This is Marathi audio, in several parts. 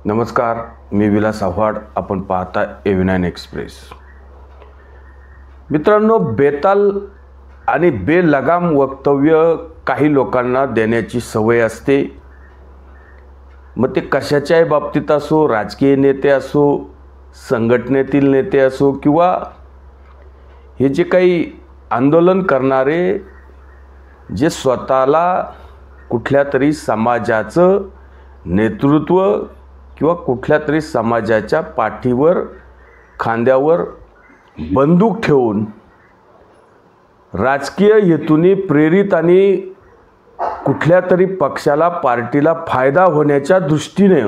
नमस्कार, मी विलास आव्हाड. आपण पाहता A9 एक्सप्रेस. मित्रांनो, बेताल आणि बेलगाम वक्तव्य काही लोकांना देण्याची सवय असते. मग ते कशाच्याही बाबतीत असो, राजकीय नेते असो, संघटनेतील नेते असो किंवा हे जे काही आंदोलन करणारे जे स्वतःला कुठल्या तरी समाजाचं नेतृत्व किंवा कुठल्या तरी समाजाच्या पाठीवर खांद्यावर बंदूक ठेवून राजकीय हेतूने प्रेरित आणि कुठल्या तरी पक्षाला पार्टीला फायदा होण्याच्या दृष्टीने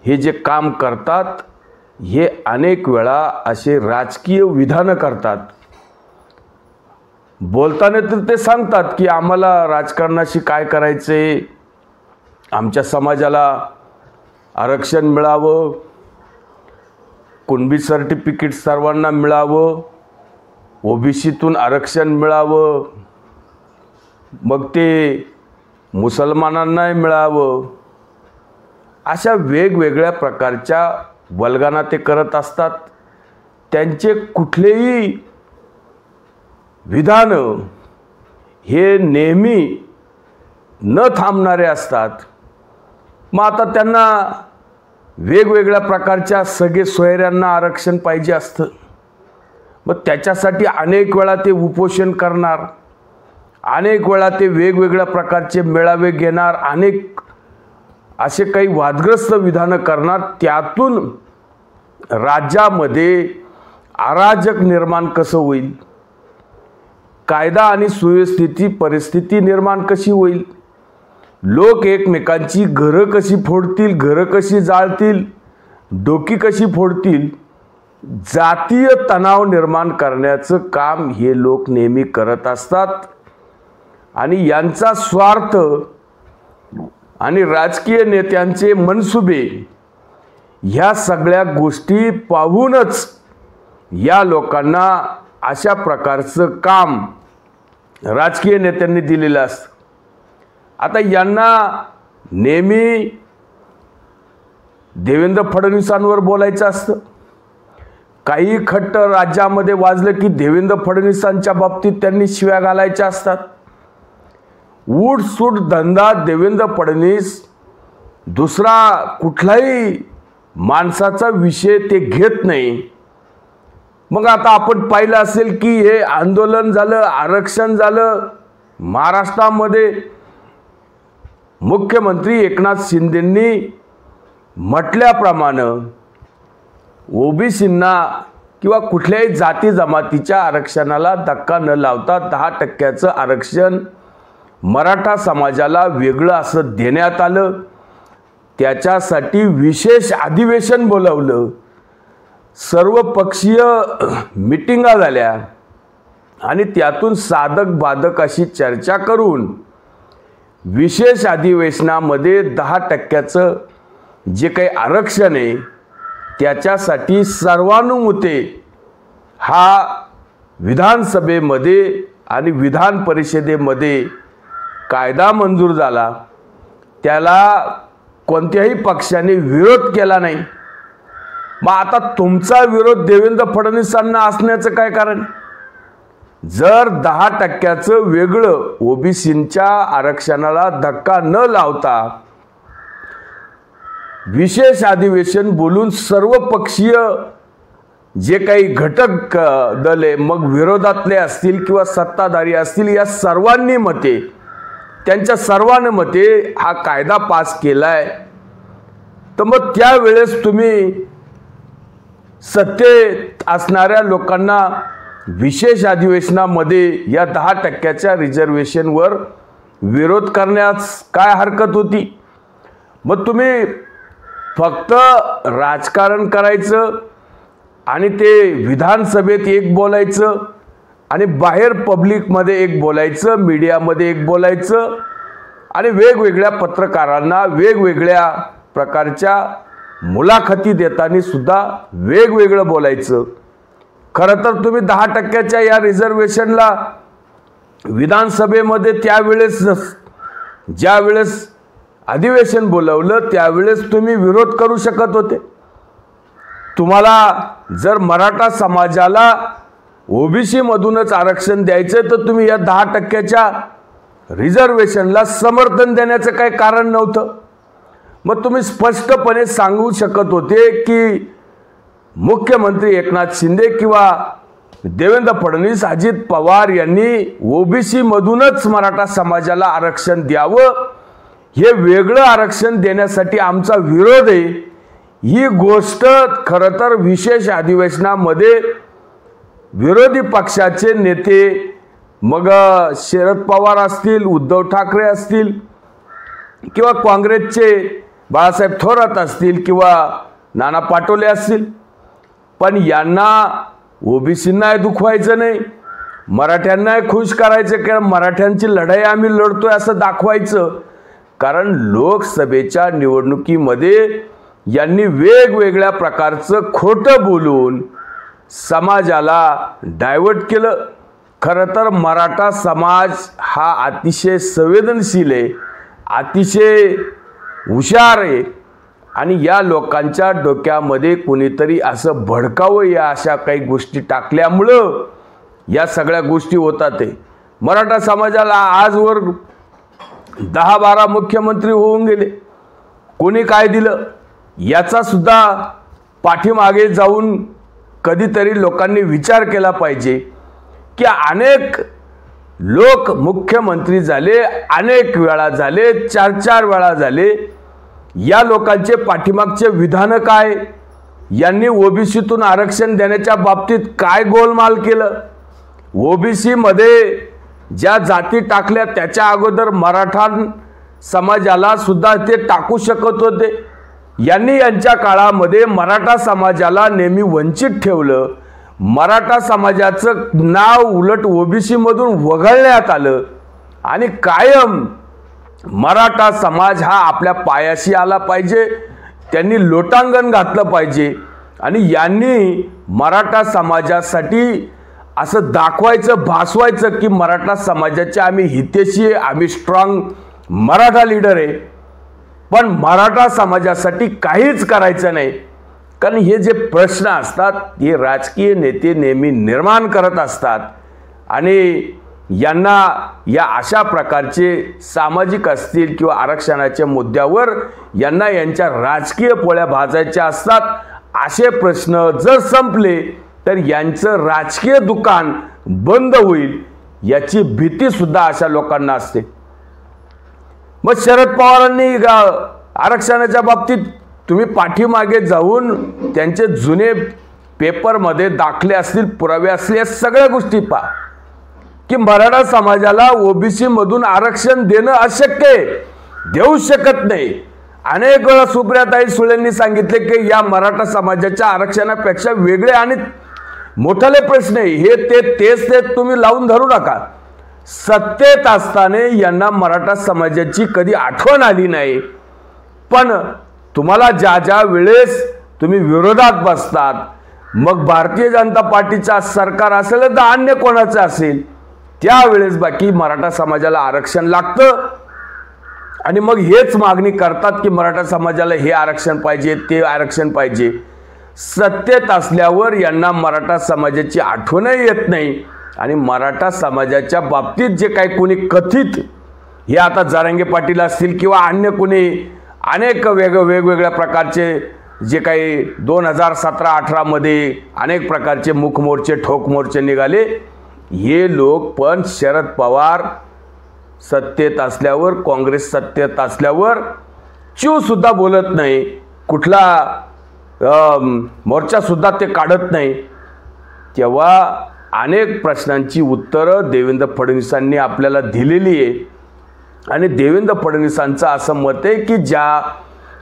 हे जे काम करतात, हे अनेक वेळा असे राजकीय विधानं करतात. बोलताना तर ते सांगतात की आम्हाला राजकारणाशी काय करायचे, आमच्या समाजाला आरक्षण मिळावं, कुणबी सर्टिफिकेट सर्वांना मिळावं, ओबीसीतून आरक्षण मिळावं, मग ते मुसलमानांनाही मिळावं. अशा वेगवेगळ्या प्रकारच्या वल्गना ते करत असतात. त्यांचे कुठलेही विधान हे नेहमी न थांबणारे असतात. मग आता त्यांना वेगवेगळ्या प्रकारच्या सगळे सोयऱ्यांना आरक्षण पाहिजे असतं. मग त्याच्यासाठी अनेक वेळा ते उपोषण करणार, अनेक वेळा ते वेगवेगळ्या प्रकारचे मेळावे घेणार, अनेक असे काही वादग्रस्त विधानं करणार. त्यातून राज्यामध्ये अराजक निर्माण कसं होईल, कायदा आणि सुव्यवस्थेची परिस्थिती निर्माण कशी होईल, लोक एकमेकांची घरं कशी फोडतील, घरं कशी जाळतील, डोकी कशी फोडतील, जातीय तणाव निर्माण करण्याचं काम हे लोक नेहमी करत असतात. आणि यांचा स्वार्थ आणि राजकीय नेत्यांचे मनसुबे ह्या सगळ्या गोष्टी पाहूनच या लोकांना अशा प्रकारचं काम राजकीय नेत्यांनी दिलेलं असतं. आता यांना नेहमी देवेंद्र फडणवीसांवर बोलायचं असतं. काही खट्ट राज्यामध्ये वाजलं की देवेंद्र फडणवीसांच्या बाबतीत त्यांनी शिव्या घालायच्या असतात. उठसूट धंदा देवेंद्र फडणवीस दुसरा कुठलाही माणसाचा विषय ते घेत नाही. मग आता आपण पाहिलं असेल की हे आंदोलन झालं, आरक्षण झालं, महाराष्ट्रामध्ये मुख्यमंत्री एकनाथ शिंदेंनी म्हटल्याप्रमाणे ओबीसींना किंवा कुठल्याही जाती जमातीच्या आरक्षणाला धक्का न लावता 10% आरक्षण मराठा समाजाला वेगळं असं देण्यात आलं. त्याच्यासाठी विशेष अधिवेशन बोलावलं, सर्वपक्षीय मिटिंगा झाल्या आणि त्यातून साधक बाधक अशी चर्चा करून विशेष अधिवेशनामध्ये 10% जे काही आरक्षण आहे त्याच्यासाठी सर्वानुमते हा विधानसभेमध्ये आणि विधान परिषदेमध्ये कायदा मंजूर झाला. त्याला कोणत्याही पक्षाने विरोध केला नाही. मग आता तुमचा विरोध देवेंद्र फडणवीसांना असण्याचं काय कारण? जर 10% वेगळं ओबीसींच्या आरक्षणाला धक्का न लावता विशेष अधिवेशन बोलून सर्वपक्षीय जे काही घटक दल आहे, मग विरोधातले असतील किंवा सत्ताधारी असतील, या सर्वांनी मते, त्यांच्या सर्वांनी मते हा कायदा पास केलाय. तर मग त्यावेळेस तुम्ही सत्तेत असणाऱ्या लोकांना विशेष अधिवेशनामध्ये या 10% रिझर्वेशनवर विरोध करण्यास काय हरकत होती? मग तुम्ही फक्त राजकारण करायचं आणि ते विधानसभेत एक बोलायचं आणि बाहेर पब्लिकमध्ये एक बोलायचं, मीडियामध्ये एक बोलायचं आणि वेगवेगळ्या पत्रकारांना वेगवेगळ्या प्रकारच्या मुलाखती देताना सुद्धा वेगवेगळं बोलायचं. खरं तर तुम्ही 10% या रिझर्वेशनला विधानसभेमध्ये त्यावेळेस ज्यावेळेस अधिवेशन बोलवलं त्यावेळेस तुम्ही विरोध करू शकत होते. तुम्हाला जर मराठा समाजाला ओबीसी मधूनच आरक्षण द्यायचं तर तुम्ही या 10% रिझर्वेशनला समर्थन देण्याचं काही कारण नव्हतं. मग तुम्ही स्पष्टपणे सांगू शकत होते की मुख्यमंत्री एकनाथ शिंदे किंवा देवेंद्र फडणवीस, अजित पवार यांनी ओबीसी मधूनच मराठा समाजाला आरक्षण द्यावं, हे वेगळं आरक्षण देण्यासाठी आमचा विरोध आहे. ही गोष्ट खरं तर विशेष अधिवेशनामध्ये विरोधी पक्षाचे नेते, मग शरद पवार असतील, उद्धव ठाकरे असतील किंवा काँग्रेसचे बाळासाहेब थोरात असतील किंवा नाना पाटोले असतील, पण यांना ओबीसींना दुखवायचं नाही, मराठ्यांना खुश करायचं, कारण मराठ्यांची लढाई आम्ही लढतोय असं दाखवायचं. कारण लोकसभेच्या निवडणुकीमध्ये यांनी वेगवेगळ्या प्रकारचं खोटं बोलून समाजाला डायव्हर्ट केलं. खरं तर मराठा समाज हा अतिशय संवेदनशील आहे, अतिशय हुशार आहे आणि या लोकांच्या डोक्यामध्ये कोणीतरी असं भडकावं या अशा काही गोष्टी टाकल्यामुळं या सगळ्या गोष्टी होतात. आहे मराठा समाजाला आजवर 10-12 मुख्यमंत्री होऊन गेले. कोणी काय दिलं याचा सुद्धा पाठीमागे जाऊन कधीतरी लोकांनी विचार केला पाहिजे की अनेक लोक मुख्यमंत्री झाले, अनेक वेळा झाले, 4-4 वेळा झाले. या लोकांचे पाठीमागचे विधान काय, यांनी ओबीसीतून आरक्षण देण्याच्या बाबतीत काय गोलमाल केलं, ओबीसी मध्ये ज्या जाती टाकल्या त्याच्या अगोदर मराठा समाजाला सुद्धा ते टाकू शकत होते. यांनी यांच्या काळामध्ये मराठा समाजाला नेहमी वंचित ठेवलं. मराठा समाजाचं नाव उलट ओबीसी मधून वगळण्यात आलं आणि कायम मराठा समाज हा आपल्या पायाशी आला पाहिजे, त्यांनी लोटांगण घातलं पाहिजे. आणि यांनी मराठा समाजासाठी असं दाखवायचं, भासवायचं की मराठा समाजाचे आम्ही हितेशी आहे, आम्ही स्ट्रॉंग मराठा लीडर आहे, पण मराठा समाजासाठी काहीच करायचं नाही. कारण हे जे प्रश्न असतात हे राजकीय नेते नेहमी निर्माण करत असतात आणि यांना या अशा प्रकारचे सामाजिक असतील किंवा आरक्षणाच्या मुद्द्यावर यांना यांच्या राजकीय पोळ्या भाजायच्या असतात. असे प्रश्न जर संपले तर यांचं राजकीय दुकान बंद होईल याची भीती सुद्धा अशा लोकांना असते. मग शरद पवारांनी आरक्षणाच्या बाबतीत तुम्ही पाठीमागे जाऊन त्यांचे जुने पेपरमध्ये दाखले असतील, पुरावे असतील, या सगळ्या गोष्टी पहा की मराठा समाजाला ओबीसी मधून आरक्षण देणं अशक्य आहे, देऊ शकत नाही. अनेक वेळा सुप्रियाताई सुळेंनी सांगितले की या मराठा समाजाच्या आरक्षणापेक्षा वेगळे आणि मोठाले प्रश्न आहे, हे तेच तुम्ही लावून धरू नका. सत्तेत असताना यांना मराठा समाजाची कधी आठवण आली नाही, पण तुम्हाला ज्या ज्या वेळेस तुम्ही विरोधात बसतात, मग भारतीय जनता पार्टीचा सरकार असेल तर अन्य कोणाचं असेल, त्यावेळेस बाकी मराठा समाजाला आरक्षण लागतं आणि मग हेच मागणी करतात की मराठा समाजाला हे आरक्षण पाहिजे, ते आरक्षण पाहिजे. सत्तेत असल्यावर यांना मराठा समाजाची आठवणही येत नाही आणि मराठा समाजाच्या बाबतीत जे काही कोणी कथित, हे आता जरांगे पाटील असतील किंवा अन्य कोणी अनेक वेगवेगळ्या प्रकारचे जे काही 2017-18 मध्ये अनेक प्रकारचे मुख मोर्चे, ठोक मोर्चे निघाले, हे लोक पण शरद पवार सत्तेत असल्यावर, काँग्रेस सत्तेत असल्यावर चू सुद्धा बोलत नाही, कुठला मोर्चा सुद्धा ते काढत नाही. तेव्हा अनेक प्रश्नांची उत्तरं देवेंद्र फडणवीसांनी आपल्याला दिलेली आहे आणि देवेंद्र फडणवीसांचं असं मत आहे की ज्या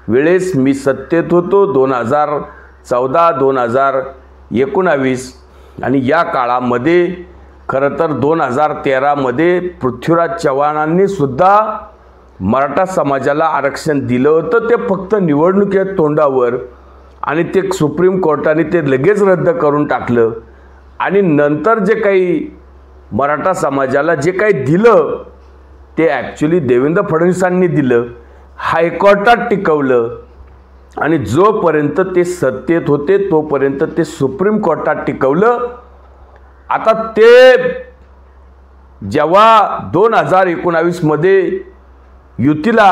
वेळेस मी सत्तेत होतो 2014-2019 आणि या काळामध्ये खरं तर 2013 मध्ये पृथ्वीराज चव्हाणांनी सुद्धा मराठा समाजाला आरक्षण दिलं होतं. ते फक्त निवडणुकीच्या तोंडावर आणि ते सुप्रीम कोर्टाने ते लगेच रद्द करून टाकलं आणि नंतर जे काही मराठा समाजाला जे काही दिलं ते ॲक्च्युली देवेंद्र फडणवीसांनी दिलं. हायकोर्टात टिकवलं आणि जोपर्यंत ते सत्तेत होते तोपर्यंत ते सुप्रीम कोर्टात टिकवलं. आता ते जेव्हा 2019 मध्ये युतीला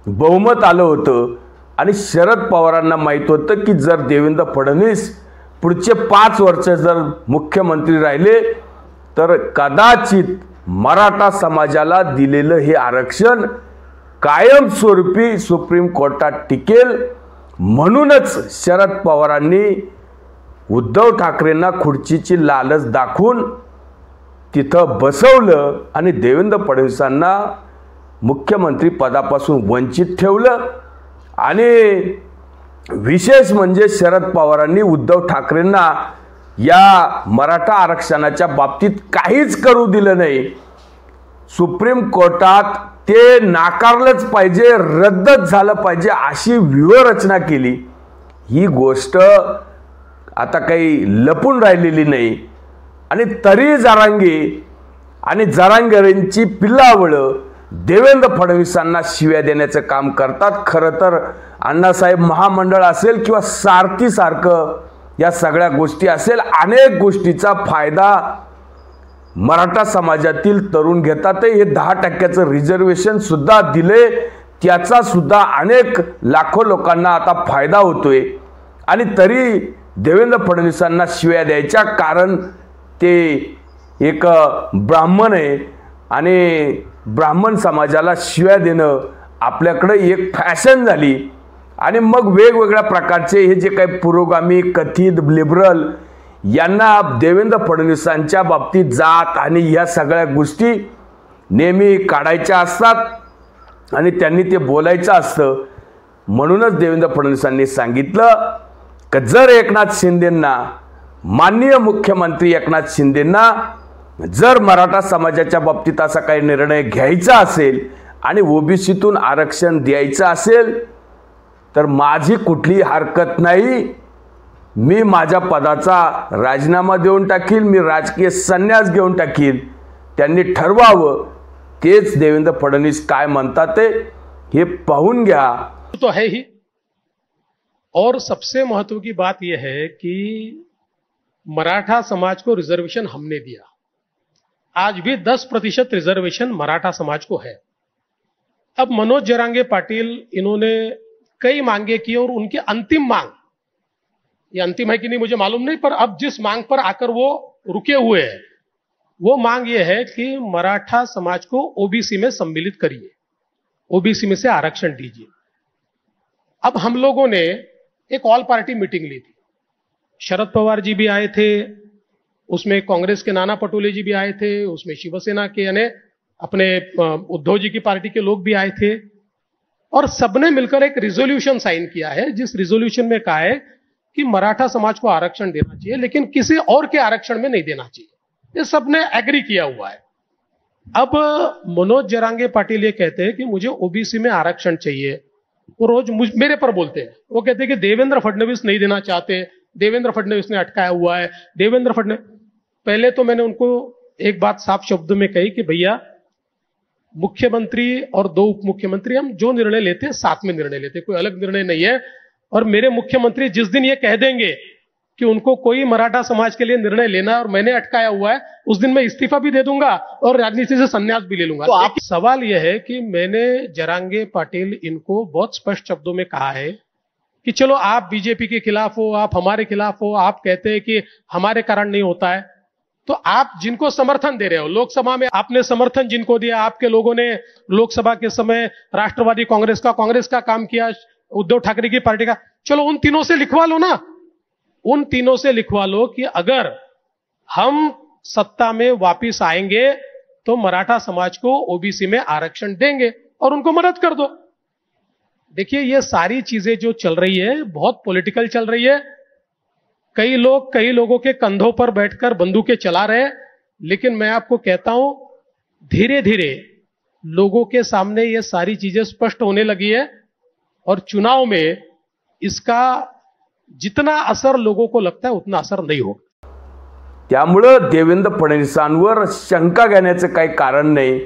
बहुमत आलं होतं आणि शरद पवारांना माहीत होतं की जर देवेंद्र फडणवीस पुढचे 5 वर्ष जर मुख्यमंत्री राहिले तर कदाचित मराठा समाजाला दिलेलं हे आरक्षण कायमस्वरूपी सुप्रीम कोर्टात टिकेल. म्हणूनच शरद पवारांनी उद्धव ठाकरेंना खुर्चीची लालच दाखवून तिथं बसवलं आणि देवेंद्र फडणवीसांना मुख्यमंत्री पदापासून वंचित ठेवलं. आणि विशेष म्हणजे शरद पवारांनी उद्धव ठाकरेंना या मराठा आरक्षणाच्या बाबतीत काहीच करू दिलं नाही. सुप्रीम कोर्टात ते नाकारलंच पाहिजे, रद्दच झालं पाहिजे अशी व्यूहरचना केली. ही गोष्ट आता काही लपून राहिलेली नाही. आणि तरी जरांगेंची पिल्लावळं देवेंद्र फडणवीसांना शिव्या देण्याचं काम करतात. खरं तर अण्णासाहेब महामंडळ असेल किंवा सारथीसारखं या सगळ्या गोष्टी असेल, अनेक गोष्टीचा फायदा मराठा समाजातील तरुण घेतात. हे 10% रिझर्वेशन सुद्धा दिले, त्याचा सुद्धा अनेक लाखो लोकांना आता फायदा होतोय. आणि तरी देवेंद्र फडणवीसांना शिव्या द्यायच्या, कारण ते एक ब्राह्मण आहे आणि ब्राह्मण समाजाला शिव्या देणं आपल्याकडे एक फॅशन झाली. आणि मग वेगवेगळ्या प्रकारचे हे जे काही पुरोगामी कथित लिबरल यांना देवेंद्र फडणवीसांच्या बाबतीत जात आणि ह्या सगळ्या गोष्टी नेहमी काढायच्या असतात आणि त्यांनी ते बोलायचं असतं. म्हणूनच देवेंद्र फडणवीसांनी सांगितलं की जर एकनाथ शिंदेंना, माननीय मुख्यमंत्री एकनाथ शिंदेंना जर मराठा समाजाच्या बाबतीत असा काही निर्णय घ्यायचा असेल आणि ओबीसीतून आरक्षण द्यायचं असेल तर माझी कुठलीही हरकत नाही. मी माझ्या पदाचा राजीनामा देऊन टाकील, मी राजकीय संन्यास घेऊन टाकील. त्यांनी ठरवावं. तेच देवेंद्र फडणवीस काय म्हणतात हे पाहून घ्या. तो है ही. और सबसे महत्व की बात यह है कि मराठा समाज को रिजर्वेशन हमने दिया. आज भी 10% रिजर्वेशन मराठा समाज को है. अब मनोज जरांगे पाटिल इन्होंने कई मांगे की और उनकी अंतिम मांग, ये अंतिम है कि नहीं मुझे मालूम नहीं, पर अब जिस मांग पर आकर वो रुके हुए हैं वो मांग ये है कि मराठा समाज को ओबीसी में सम्मिलित करिए, ओबीसी में से आरक्षण दीजिए. अब हम लोगों ने एक ऑल पार्टी मीटिंग ली थी. शरद पवार जी भी आए थे, उसमें कांग्रेस के नाना पटोले जी भी आए थे, उसमें शिवसेना के यानी अपने उद्धव जी की पार्टी के लोग भी आए थे. और सबने मिलकर एक रिजोल्यूशन साइन किया है, जिस रिजोल्यूशन में कहा है कि मराठा समाज को आरक्षण देना चाहिए लेकिन किसी और के आरक्षण में नहीं देना चाहिए. ये सबने एग्री किया हुआ है. अब मनोज जरांगे पाटिल ये कहते हैं कि मुझे ओबीसी में आरक्षण चाहिए. वो रोज मेरे पर बोलते हैं, वो कहते हैं कि देवेंद्र फडणवीस नहीं देना चाहते, देवेंद्र फडणवीस ने अटकाया हुआ है, देवेंद्र फडणवीस. पहले तो मैंने उनको एक बात साफ शब्दों में कही कि भैया मुख्यमंत्री और 2 उप मुख्यमंत्री हम जो निर्णय लेते हैं साथ में निर्णय लेते हैं, कोई अलग निर्णय नहीं है. और मेरे मुख्यमंत्री जिस दिन ये कह देंगे कि उनको कोई मराठा समाज के लिए निर्णय लेना और मैंने अटकाया हुआ है, उस दिन मैं इस्तीफा भी दे दूंगा और राजनीति से संन्यास भी ले लूंगा. तो आप सवाल यह है कि मैंने जरांगे पाटिल इनको बहुत स्पष्ट शब्दों में कहा है कि चलो आप बीजेपी के खिलाफ हो, आप हमारे खिलाफ हो, आप कहते हैं कि हमारे कारण नहीं होता है, तो आप जिनको समर्थन दे रहे हो, लोकसभा में आपने समर्थन जिनको दिया, आपके लोगों ने लोकसभा के समय राष्ट्रवादी कांग्रेस का काम किया, उद्धव ठाकरे की पार्टी का, चलो उन तीनों से लिखवा लो ना. उन तीनों से लिखवा लो कि अगर हम सत्ता में वापस आएंगे तो मराठा समाज को ओबीसी में आरक्षण देंगे और उनको मदद कर दो. देखिए ये सारी चीजें जो चल रही है बहुत पॉलिटिकल चल रही है. कई लोगों के कंधों पर बैठकर बंदूकें चला रहे हैं. लेकिन मैं आपको कहता हूं धीरे धीरे लोगों के सामने ये सारी चीजें स्पष्ट होने लगी है और चुनाव में इसका जितना असर लोगों को लगता है उतना असर नहीं होगा. त्यामुळे देवेंद्र फडणवीसांवर शंका घेण्याचं काही कारण नाही.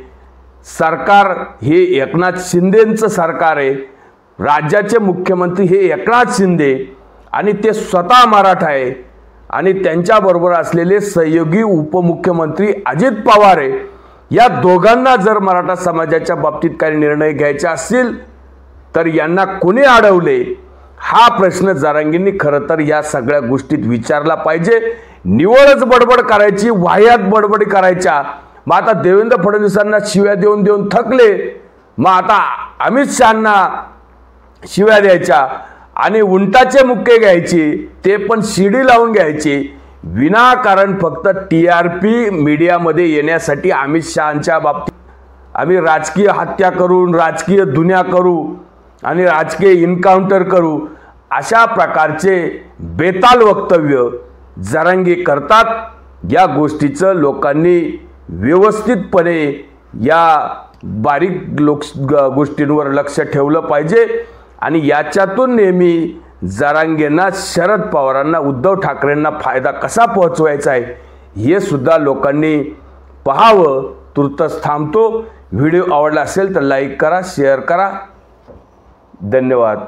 सरकार हे एकनाथ शिंदेंचं सरकार आहे, राज्याचे मुख्यमंत्री हे एकनाथ शिंदे आणि ते स्वतः मराठा आहे आणि त्यांच्याबरोबर असलेले सहयोगी उपमुख्यमंत्री अजित पवार आहे. या दोघांना जर मराठा समाजाच्या बाबतीत काही निर्णय घ्यायचे असतील तर यांना कोणी अडवले, हा प्रश्न जरांगेंनी खरं तर या सगळ्या गोष्टीत विचारला पाहिजे. निवळच बडबड करायची, वाह्यात बडबडी करायच्या. मग आता देवेंद्र फडणवीसांना शिव्या देऊन देऊन थकले, मग आता अमित शहांना शिव्या द्यायच्या आणि उंटाचे मुक्के घ्यायचे, ते पण शिडी लावून घ्यायचे विनाकारण फक्त TRP मीडियामध्ये येण्यासाठी. अमित शहांच्या बाबतीत आम्ही राजकीय हत्या करून, राजकीय दुनिया करू आणि राजकीय इन्काउंटर करू, अशा प्रकारचे बेताल वक्तव्य जरांगे करतात. या गोष्टीचं लोकांनी व्यवस्थितपणे या बारीक गोष्टींवर लक्ष ठेवलं पाहिजे आणि याच्यातून नेहमी जरांगेंना, शरद पवारांना, उद्धव ठाकरेंना फायदा कसा पोहोचवायचा आहे हे सुद्धा लोकांनी पाहावं. तुर्तच थांबतो. व्हिडिओ आवडला असेल तर लाईक करा, शेअर करा. धन्यवाद.